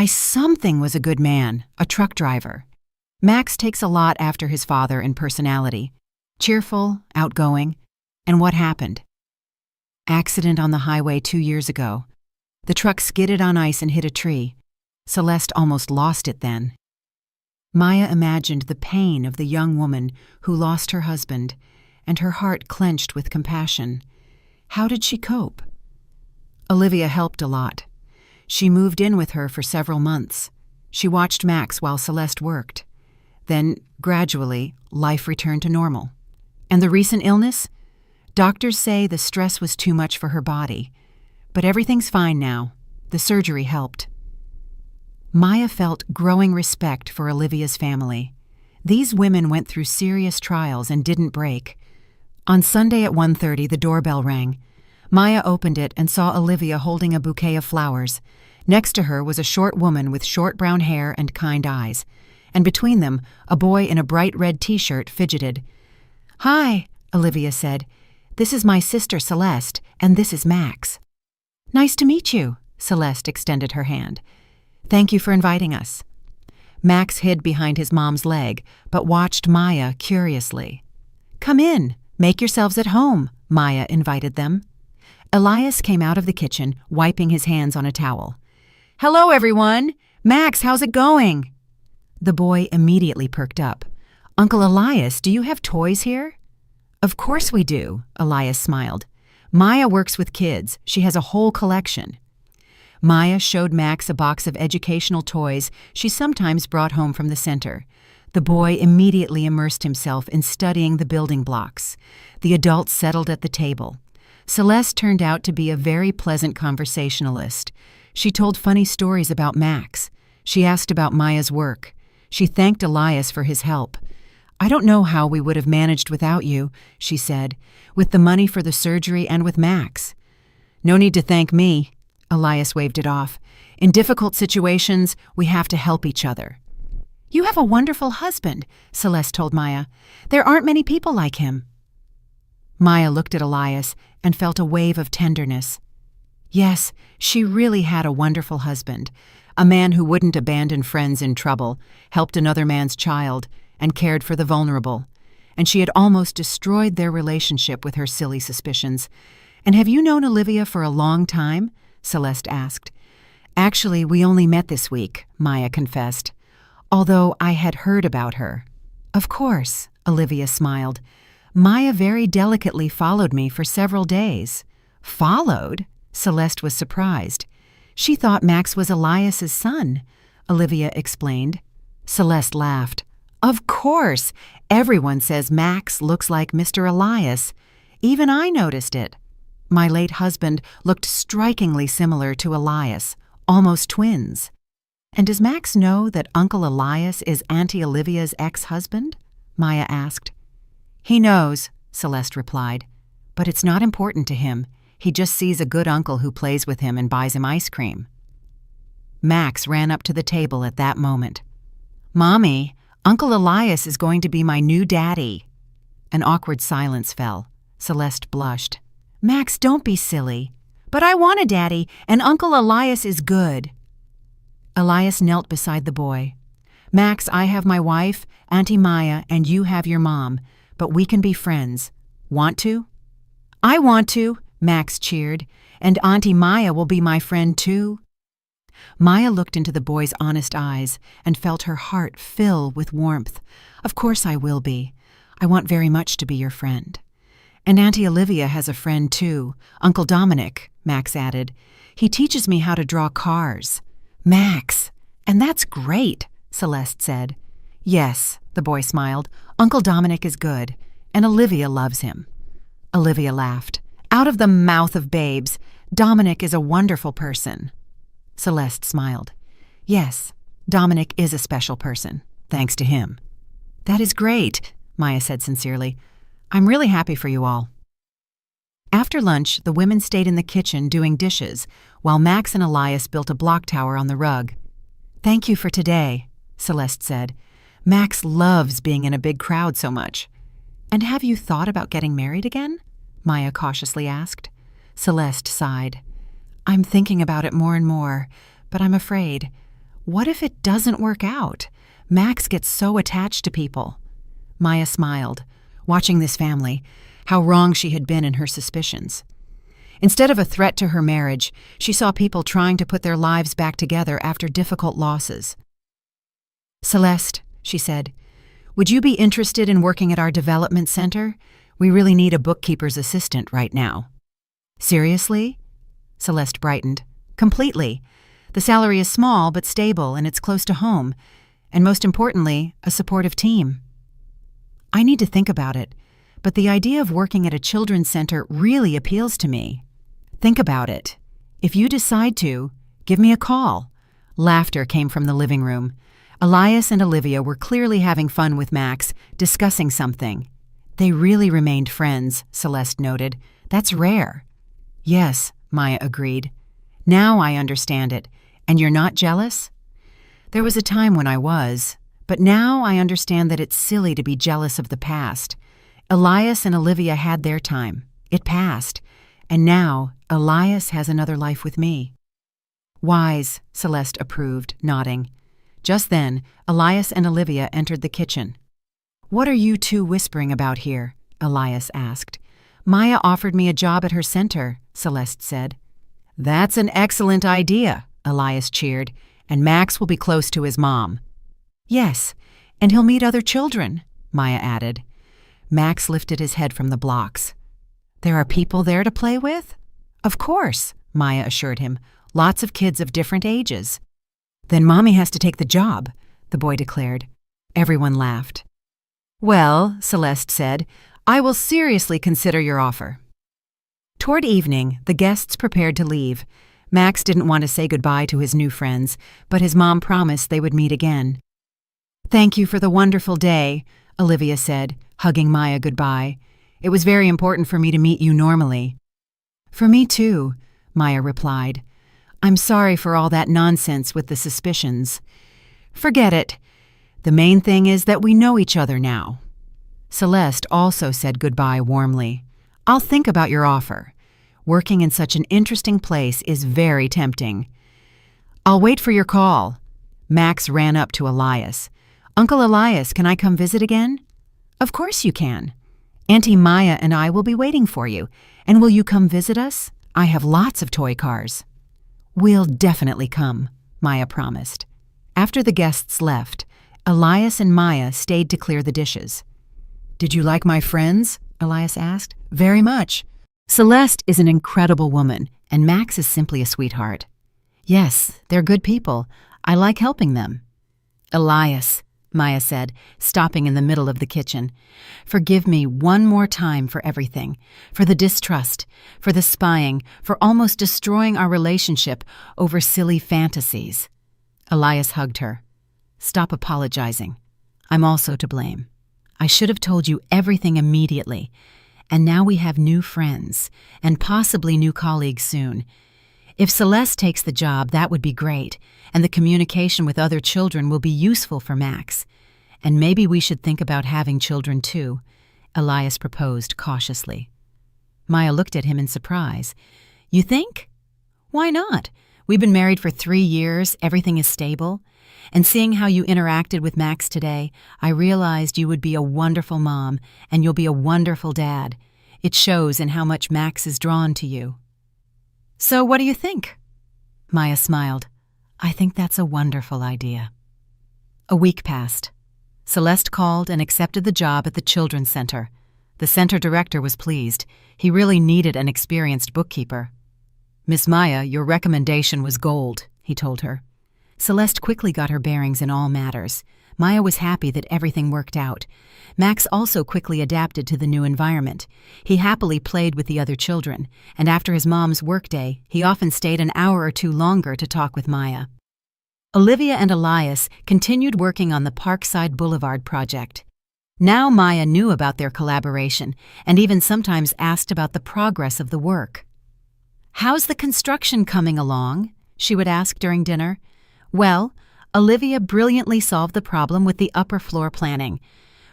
Something was a good man, a truck driver. Max takes a lot after his father in personality. Cheerful, outgoing. And what happened? Accident on the highway 2 years ago. The truck skidded on ice and hit a tree. Celeste almost lost it then. Maya imagined the pain of the young woman who lost her husband, and her heart clenched with compassion. How did she cope? Olivia helped a lot. She moved in with her for several months. She watched Max while Celeste worked. Then, gradually, life returned to normal. And the recent illness? Doctors say the stress was too much for her body. But everything's fine now. The surgery helped. Maya felt growing respect for Olivia's family. These women went through serious trials and didn't break. On Sunday at 1:30, the doorbell rang. Maya opened it and saw Olivia holding a bouquet of flowers. Next to her was a short woman with short brown hair and kind eyes. And between them, a boy in a bright red t-shirt fidgeted. "Hi," Olivia said. "This is my sister Celeste, and this is Max." "Nice to meet you," Celeste extended her hand. "Thank you for inviting us." Max hid behind his mom's leg, but watched Maya curiously. "Come in, make yourselves at home," Maya invited them. Elias came out of the kitchen, wiping his hands on a towel. "Hello, everyone! Max, how's it going?" The boy immediately perked up. "Uncle Elias, do you have toys here?" "Of course we do," Elias smiled. "Maya works with kids. She has a whole collection." Maya showed Max a box of educational toys she sometimes brought home from the center. The boy immediately immersed himself in studying the building blocks. The adults settled at the table. Celeste turned out to be a very pleasant conversationalist. She told funny stories about Max. She asked about Maya's work. She thanked Elias for his help. "I don't know how we would have managed without you," she said, "with the money for the surgery and with Max." "No need to thank me," Elias waved it off. "In difficult situations, we have to help each other." "You have a wonderful husband," Celeste told Maya. "There aren't many people like him." Maya looked at Elias and felt a wave of tenderness. Yes, she really had a wonderful husband, a man who wouldn't abandon friends in trouble, helped another man's child, and cared for the vulnerable. And she had almost destroyed their relationship with her silly suspicions. "And have you known Olivia for a long time?" Celeste asked. "Actually, we only met this week," Maya confessed, "although I had heard about her." "Of course," Olivia smiled. "Maya very delicately followed me for several days." "Followed?" Celeste was surprised. "She thought Max was Elias's son," Olivia explained. Celeste laughed. "Of course! Everyone says Max looks like Mr. Elias. Even I noticed it. My late husband looked strikingly similar to Elias, almost twins." "And does Max know that Uncle Elias is Auntie Olivia's ex-husband?" Maya asked. "He knows," Celeste replied, "but it's not important to him. He just sees a good uncle who plays with him and buys him ice cream." Max ran up to the table at that moment. "Mommy, Uncle Elias is going to be my new daddy." An awkward silence fell. Celeste blushed. "Max, don't be silly." "But I want a daddy, and Uncle Elias is good." Elias knelt beside the boy. "Max, I have my wife, Auntie Maya, and you have your mom, but we can be friends. Want to?" "I want to," Max cheered, "and Auntie Maya will be my friend too." Maya looked into the boy's honest eyes and felt her heart fill with warmth. "Of course I will be. I want very much to be your friend." "And Auntie Olivia has a friend too, Uncle Dominic," Max added. "He teaches me how to draw cars." "Max! And that's great," Celeste said. "Yes," the boy smiled. "Uncle Dominic is good, and Olivia loves him." Olivia laughed. "Out of the mouth of babes, Dominic is a wonderful person." Celeste smiled. "Yes, Dominic is a special person, thanks to him." "That is great," Maya said sincerely. "I'm really happy for you all." After lunch, the women stayed in the kitchen doing dishes, while Max and Elias built a block tower on the rug. "Thank you for today," Celeste said. "Max loves being in a big crowd so much." "And have you thought about getting married again?" Maya cautiously asked. Celeste sighed. "I'm thinking about it more and more, but I'm afraid. What if it doesn't work out? Max gets so attached to people." Maya smiled, watching this family, how wrong she had been in her suspicions. Instead of a threat to her marriage, she saw people trying to put their lives back together after difficult losses. "Celeste," she said, "would you be interested in working at our development center? We really need a bookkeeper's assistant right now." "Seriously?" Celeste brightened. "Completely. The salary is small but stable, and it's close to home. And most importantly, a supportive team." "I need to think about it, but the idea of working at a children's center really appeals to me." "Think about it. If you decide to, give me a call." Laughter came from the living room. Elias and Olivia were clearly having fun with Max, discussing something. They really remained friends, Celeste noted. "That's rare." "Yes," Maya agreed. "Now I understand it. And you're not jealous?" "There was a time when I was, but now I understand that it's silly to be jealous of the past. Elias and Olivia had their time. It passed. And now Elias has another life with me." "Wise," Celeste approved, nodding. Just then, Elias and Olivia entered the kitchen. "What are you two whispering about here?" Elias asked. "Maya offered me a job at her center," Celeste said. "That's an excellent idea," Elias cheered, "and Max will be close to his mom." "Yes, and he'll meet other children," Maya added. Max lifted his head from the blocks. "There are people there to play with?" "Of course," Maya assured him. "Lots of kids of different ages." "Then Mommy has to take the job," the boy declared. Everyone laughed. "Well," Celeste said, "I will seriously consider your offer." Toward evening, the guests prepared to leave. Max didn't want to say goodbye to his new friends, but his mom promised they would meet again. "Thank you for the wonderful day," Olivia said, hugging Maya goodbye. "It was very important for me to meet you normally." "For me too," Maya replied. "I'm sorry for all that nonsense with the suspicions." "Forget it. The main thing is that we know each other now." Celeste also said goodbye warmly. "I'll think about your offer. Working in such an interesting place is very tempting." "I'll wait for your call." Max ran up to Elias. "Uncle Elias, can I come visit again?" "Of course you can. Auntie Maya and I will be waiting for you. And will you come visit us? I have lots of toy cars." "We'll definitely come," Maya promised. After the guests left, Elias and Maya stayed to clear the dishes. "Did you like my friends?" Elias asked. "Very much. Celeste is an incredible woman, and Max is simply a sweetheart." "Yes, they're good people. I like helping them." "Elias," Maya said, stopping in the middle of the kitchen, "forgive me one more time for everything, for the distrust, for the spying, for almost destroying our relationship over silly fantasies." Elias hugged her. "Stop apologizing. I'm also to blame. I should have told you everything immediately. And now we have new friends, and possibly new colleagues soon. If Celeste takes the job, that would be great, and the communication with other children will be useful for Max. And maybe we should think about having children too," Elias proposed cautiously. Maya looked at him in surprise. "You think? Why not? We've been married for 3 years, everything is stable. And seeing how you interacted with Max today, I realized you would be a wonderful mom, and you'll be a wonderful dad. It shows in how much Max is drawn to you." "So what do you think?" Maya smiled. "I think that's a wonderful idea." A week passed. Celeste called and accepted the job at the Children's Center. The center director was pleased. He really needed an experienced bookkeeper. "Miss Maya, your recommendation was gold," he told her. Celeste quickly got her bearings in all matters. Maya was happy that everything worked out. Max also quickly adapted to the new environment. He happily played with the other children, and after his mom's workday, he often stayed an hour or two longer to talk with Maya. Olivia and Elias continued working on the Parkside Boulevard project. Now Maya knew about their collaboration and even sometimes asked about the progress of the work. "How's the construction coming along?" she would ask during dinner. "Well, Olivia brilliantly solved the problem with the upper floor planning.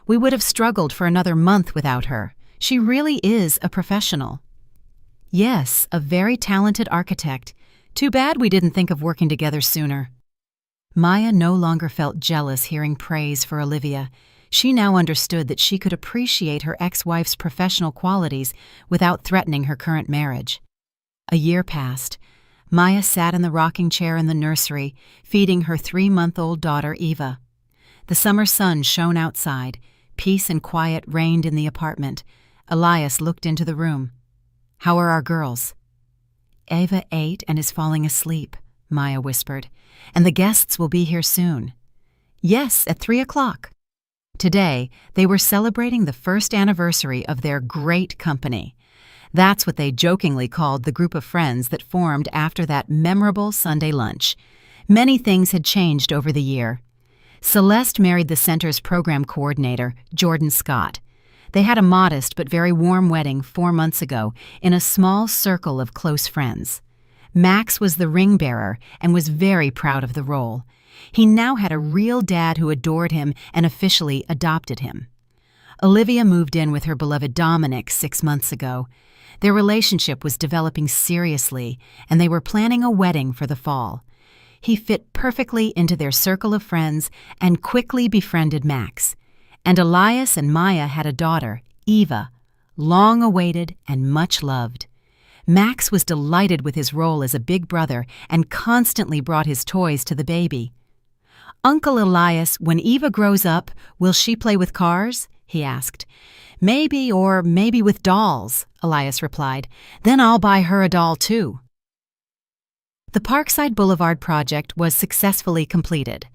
We would have struggled for another month without her. She really is a professional." "Yes, a very talented architect. Too bad we didn't think of working together sooner." Maya no longer felt jealous hearing praise for Olivia. She now understood that she could appreciate her ex-wife's professional qualities without threatening her current marriage. A year passed. Maya sat in the rocking chair in the nursery, feeding her 3-month-old daughter Eva. The summer sun shone outside. Peace and quiet reigned in the apartment. Elias looked into the room. "How are our girls?" "Eva ate and is falling asleep," Maya whispered. "And the guests will be here soon." "Yes, at 3 o'clock. Today, they were celebrating the first anniversary of their great company. That's what they jokingly called the group of friends that formed after that memorable Sunday lunch. Many things had changed over the year. Celeste married the center's program coordinator, Jordan Scott. They had a modest but very warm wedding 4 months ago in a small circle of close friends. Max was the ring bearer and was very proud of the role. He now had a real dad who adored him and officially adopted him. Olivia moved in with her beloved Dominic 6 months ago. Their relationship was developing seriously, and they were planning a wedding for the fall. He fit perfectly into their circle of friends and quickly befriended Max. And Elias and Maya had a daughter, Eva, long awaited and much loved. Max was delighted with his role as a big brother and constantly brought his toys to the baby. "Uncle Elias, when Eva grows up, will she play with cars?" he asked. "Maybe, or maybe with dolls," Elias replied. "Then I'll buy her a doll too." The Parkside Boulevard project was successfully completed.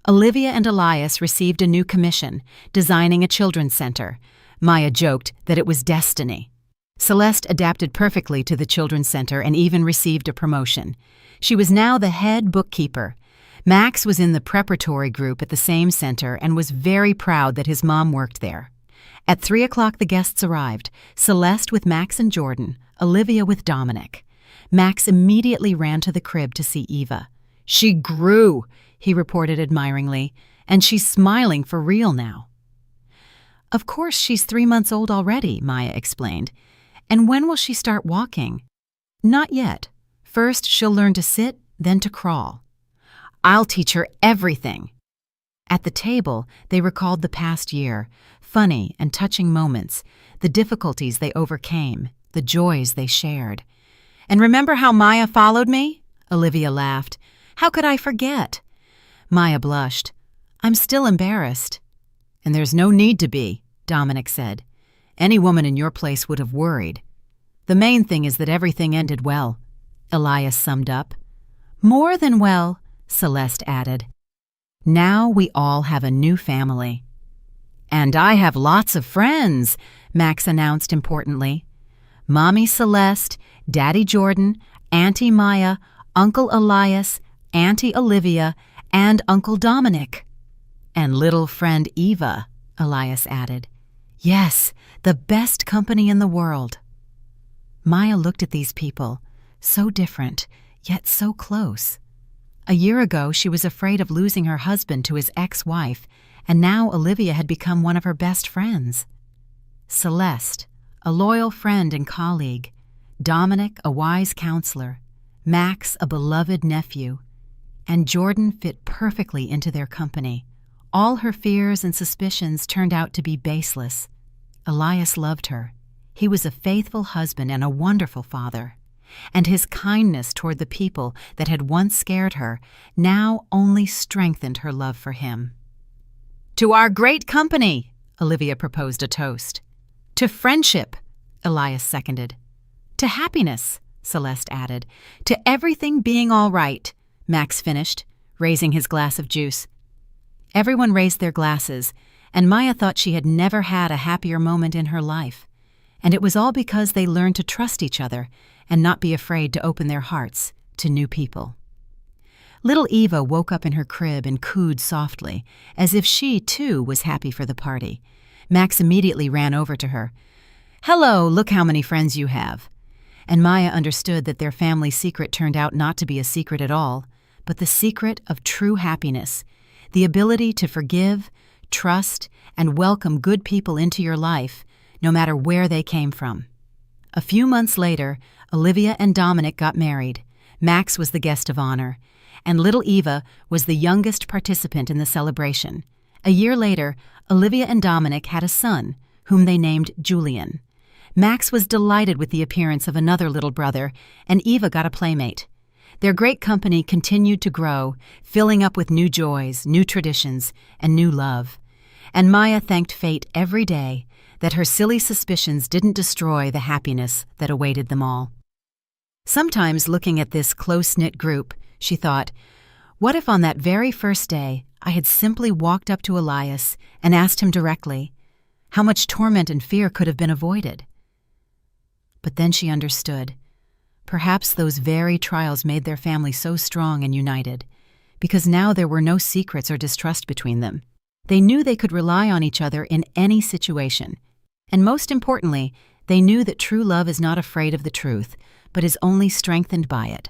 Olivia and Elias received a new commission, designing a children's center. Maya joked that it was destiny. Celeste adapted perfectly to the children's center and even received a promotion. She was now the head bookkeeper. Max was in the preparatory group at the same center and was very proud that his mom worked there. At 3 o'clock the guests arrived, Celeste with Max and Jordan, Olivia with Dominic. Max immediately ran to the crib to see Eva. "She grew," he reported admiringly, "and she's smiling for real now." "Of course she's 3 months old already," Maya explained. "And when will she start walking?" "Not yet. First she'll learn to sit, then to crawl." "I'll teach her everything." At the table, they recalled the past year, funny and touching moments, the difficulties they overcame, the joys they shared. "And remember how Maya followed me?" Olivia laughed. "How could I forget?" Maya blushed. "I'm still embarrassed." "And there's no need to be," Dominic said. "Any woman in your place would have worried. The main thing is that everything ended well," Elias summed up. "More than well," Celeste added. "Now we all have a new family." "And I have lots of friends," Max announced importantly. "Mommy Celeste, Daddy Jordan, Auntie Maya, Uncle Elias, Auntie Olivia, and Uncle Dominic." "And little friend Eva," Elias added. "Yes, the best company in the world." Maya looked at these people, so different, yet so close. A year ago, she was afraid of losing her husband to his ex-wife, and now Olivia had become one of her best friends. Celeste, a loyal friend and colleague. Dominic, a wise counselor. Max, a beloved nephew. And Jordan fit perfectly into their company. All her fears and suspicions turned out to be baseless. Elias loved her. He was a faithful husband and a wonderful father. And his kindness toward the people that had once scared her now only strengthened her love for him. "To our great company," Olivia proposed a toast. "To friendship," Elias seconded. "To happiness," Celeste added. "To everything being all right," Max finished, raising his glass of juice. Everyone raised their glasses, and Maya thought she had never had a happier moment in her life. And it was all because they learned to trust each other and not be afraid to open their hearts to new people. Little Eva woke up in her crib and cooed softly, as if she, too, was happy for the party. Max immediately ran over to her. "Hello, look how many friends you have." And Maya understood that their family secret turned out not to be a secret at all, but the secret of true happiness, the ability to forgive, trust, and welcome good people into your life, no matter where they came from. A few months later, Olivia and Dominic got married. Max was the guest of honor, and little Eva was the youngest participant in the celebration. A year later, Olivia and Dominic had a son, whom they named Julian. Max was delighted with the appearance of another little brother, and Eva got a playmate. Their great company continued to grow, filling up with new joys, new traditions, and new love. And Maya thanked fate every day that her silly suspicions didn't destroy the happiness that awaited them all. Sometimes, looking at this close-knit group, she thought, what if on that very first day I had simply walked up to Elias and asked him directly? How much torment and fear could have been avoided? But then she understood. Perhaps those very trials made their family so strong and united, because now there were no secrets or distrust between them. They knew they could rely on each other in any situation. And most importantly, they knew that true love is not afraid of the truth, but is only strengthened by it.